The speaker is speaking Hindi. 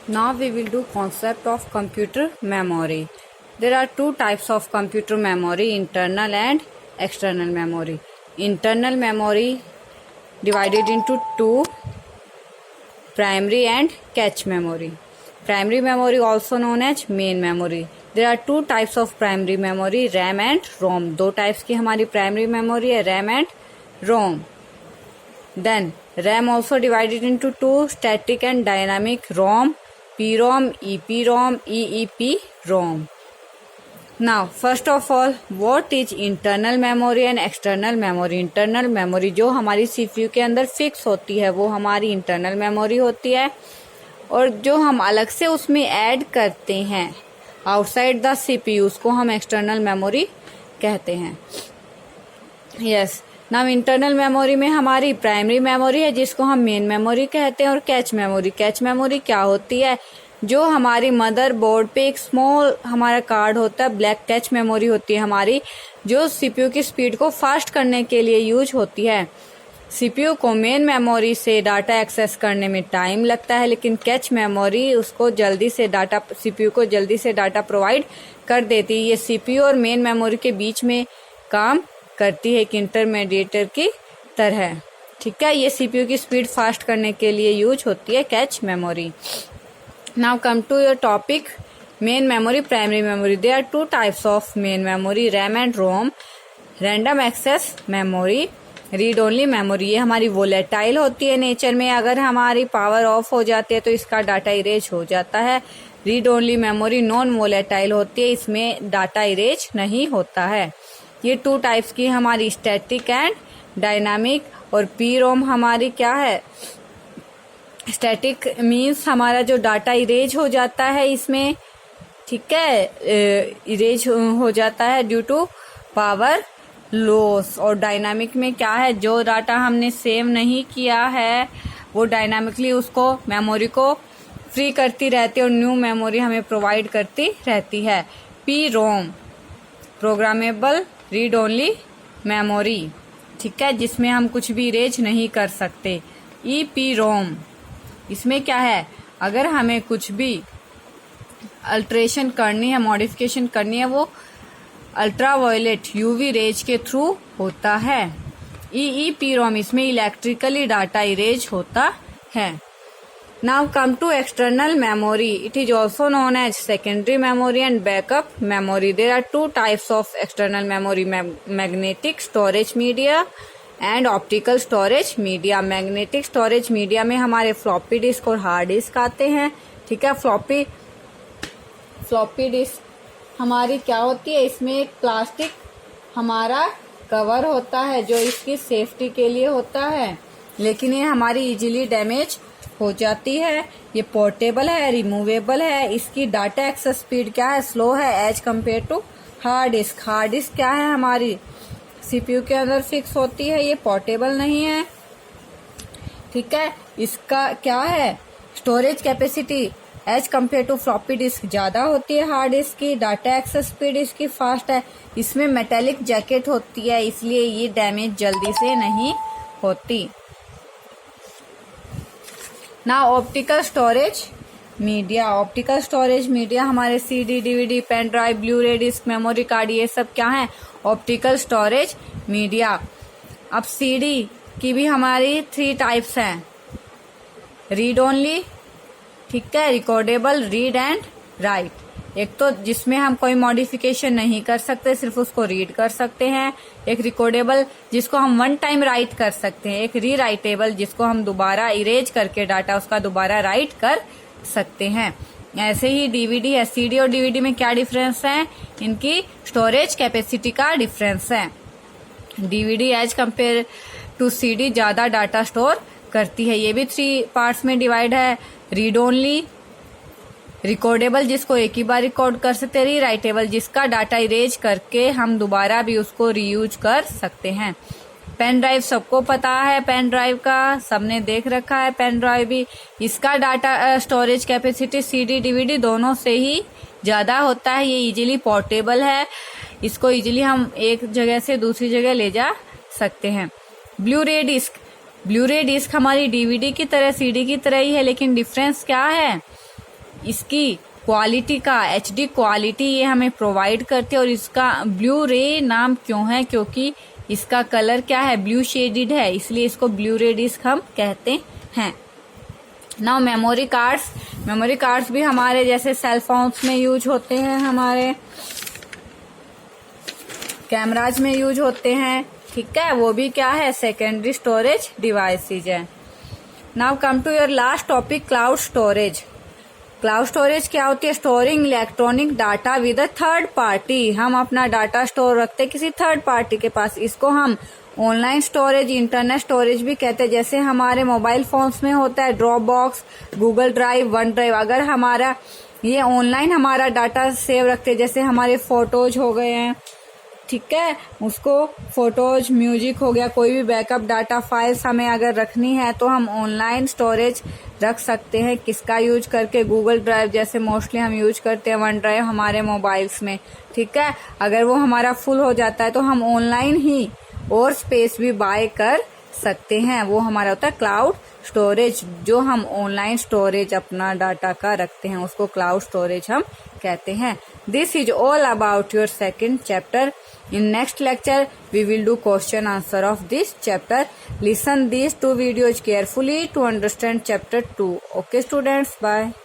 Now we will do concept of computer memory. There are two types of computer memory, internal and external memory. Internal memory divided into two, primary and cache memory. Primary memory also known as main memory. There are two types of primary memory, RAM and ROM. दो types की हमारी primary memory है, RAM and ROM. Then RAM also divided into two, static and dynamic ROM, PROM, EPROM, EEPROM. Now first of all, what is internal memory and external memory? Internal memory जो हमारी CPU के अंदर फिक्स होती है वो हमारी internal memory होती है, और जो हम अलग से उसमें ऐड करते हैं आउटसाइड द CPU उसको हम एक्सटर्नल मेमोरी कहते हैं. यस, नाउ इंटरनल मेमोरी में हमारी प्राइमरी मेमोरी है जिसको हम मेन मेमोरी कहते हैं, और कैच मेमोरी. कैच मेमोरी क्या होती है? जो हमारी मदर बोर्ड पे एक स्मॉल हमारा कार्ड होता है, ब्लैक कैच मेमोरी होती है हमारी, जो CPU की स्पीड को फास्ट करने के लिए यूज होती है. CPU को मेन मेमोरी से डाटा एक्सेस करने में टाइम लगता है, लेकिन कैच मेमोरी उसको जल्दी से डाटा, CPU को जल्दी से डाटा प्रोवाइड कर देती है. ये CPU और मेन मेमोरी के बीच में काम करती है एक इंटरमीडिएटर की तरह. ठीक है, ये CPU की स्पीड फास्ट करने के लिए यूज होती है cache memory. Now come to your topic, main memory, primary memory. There are two types of main memory, RAM and ROM. Random access memory, read only memory. ये हमारी वोलेटाइल होती है नेचर में, अगर हमारी पावर ऑफ हो जाती है तो इसका डाटा इरेज हो जाता है. Read only memory non volatile होती है, इसमें डाटा इरेज नहीं होता है. ये टू टाइप्स की हमारी स्टैटिक एंड डायनामिक. और पीरोम हमारी क्या है? स्टैटिक मीन्स हमारा जो डाटा इरेज हो जाता है इसमें, ठीक है, इरेज हो जाता है ड्यू टू पावर लॉस. और डायनामिक में क्या है? जो डाटा हमने सेव नहीं किया है वो डायनामिकली उसको मेमोरी को फ्री करती रहती है और न्यू मेमोरी हमें प्रोवाइड करती रहती है. P ROM programmable read only memory, ठीक है, जिसमें हम कुछ भी इरेज नहीं कर सकते. ई पी रोम, इसमें क्या है? अगर हमें कुछ भी अल्ट्रेशन करनी है, मॉडिफिकेशन करनी है, वो अल्ट्रावायलेट यूवी रेज के थ्रू होता है. EEPROM, इसमें इलेक्ट्रिकली डाटा इरेज होता है. Now come to external memory. It is also known as secondary memory and backup memory. There are two types of external memory, magnetic storage media and optical storage media. Magnetic storage media में हमारे फ्लॉपी डिस्क और हार्ड डिस्क आते हैं. ठीक है, फ्लॉपी डिस्क हमारी क्या होती है? इसमें एक प्लास्टिक हमारा कवर होता है जो इसकी सेफ्टी के लिए होता है, लेकिन ये हमारी इजीली डैमेज हो जाती है. ये पोर्टेबल है, रिमूवेबल है. इसकी डाटा एक्सेस स्पीड क्या है? स्लो है as compare to hard disk. Hard disk क्या है? हमारी CPU के अंदर फिक्स होती है, ये पोर्टेबल नहीं है. ठीक है, इसका क्या है? Storage capacity as compare to floppy disk ज्यादा होती है हार्ड डिस्क की. डाटा एक्सेस स्पीड इसकी फास्ट है. इसमें मेटेलिक जैकेट होती है, इसलिए ये डैमेज जल्दी से नहीं होती. ना optical storage media. Optical storage media हमारे CD, DVD, pen drive, Blu-ray disk, memory card, ये सब क्या है? Optical storage media. अब CD की भी हमारी 3 टाइप्स हैं. रीड ओनली, ठीक है, रिकॉर्डेबल, रीड एंड राइट. एक तो जिसमें हम कोई मॉडिफिकेशन नहीं कर सकते, सिर्फ उसको रीड कर सकते हैं. एक रिकॉर्डेबल जिसको हम वन टाइम राइट कर सकते हैं. एक री राइटेबल जिसको हम दोबारा इरेज करके डाटा उसका दोबारा राइट कर सकते हैं. ऐसे ही DVD है. CD और DVD में क्या डिफरेंस है? इनकी स्टोरेज कैपेसिटी का डिफरेंस है. DVD as compare to CD ज्यादा डाटा स्टोर करती है. ये भी 3 पार्ट्स में डिवाइड है. रीड ओनली, रिकॉर्डेबल जिसको एक ही बार रिकॉर्ड कर सकते हैं, री राइटेबल जिसका डाटा इरेज करके हम दोबारा भी उसको रीयूज कर सकते हैं. पेन ड्राइव सबको पता है, पेन ड्राइव का सबने देख रखा है. पेन ड्राइव भी, इसका data storage capacity CD, DVD दोनों से ही ज्यादा होता है. ये इजीली पोर्टेबल है, इसको इजीली हम एक जगह से दूसरी जगह ले जा सकते हैं. ब्लू-रे डिस्क हमारी DVD की तरह, CD की तरह ही है, लेकिन डिफरेंस क्या है? इसकी क्वालिटी का HD क्वालिटी ये हमें प्रोवाइड करती है। और इसका ब्लू रे नाम क्यों है, क्योंकि इसका कलर क्या है, ब्लू शेडेड है, इसलिए इसको ब्लू रे डिस्क हम कहते हैं। नाउ मेमोरी कार्ड्स भी हमारे जैसे सेल फोन्स में यूज होते हैं, हमारे कैमराज में यूज होते हैं, ठीक है, वो भी क्या है, सेकेंडरी स्टोरेज डिवाइसेज है। Now come to your last topic, cloud storage. Cloud storage क्या होती है, storing electronic data with a third party. हम अपना डाटा स्टोर रखते हैं किसी थर्ड पार्टी के पास, इसको हम ऑनलाइन स्टोरेज, इंटरनेट स्टोरेज भी कहते हैं। जैसे हमारे मोबाइल फोन्स में होता है drop box, Google drive, one drive. अगर हमारा ये ऑनलाइन हमारा डाटा सेव रखते हैं, जैसे हमारे फोटोज हो गए हैं, ठीक है, उसको फोटोज, म्यूजिक हो गया, कोई भी बैकअप डाटा फाइल्स हमें अगर रखनी है तो हम ऑनलाइन स्टोरेज रख सकते हैं। किसका यूज करके, गूगल ड्राइव जैसे मोस्टली हम यूज करते हैं, वन ड्राइव हमारे मोबाइल्स में, ठीक है। अगर वो हमारा फुल हो जाता है तो हम ऑनलाइन ही और स्पेस भी बाय कर सकते हैं। वो हमारा होता है क्लाउड स्टोरेज। जो हम ऑनलाइन स्टोरेज अपना डाटा का रखते हैं उसको क्लाउड स्टोरेज हम कहते हैं। This is all about your second chapter. In next lecture, we will do question answer of this chapter. Listen these two videos carefully to understand chapter 2. Okay students, bye.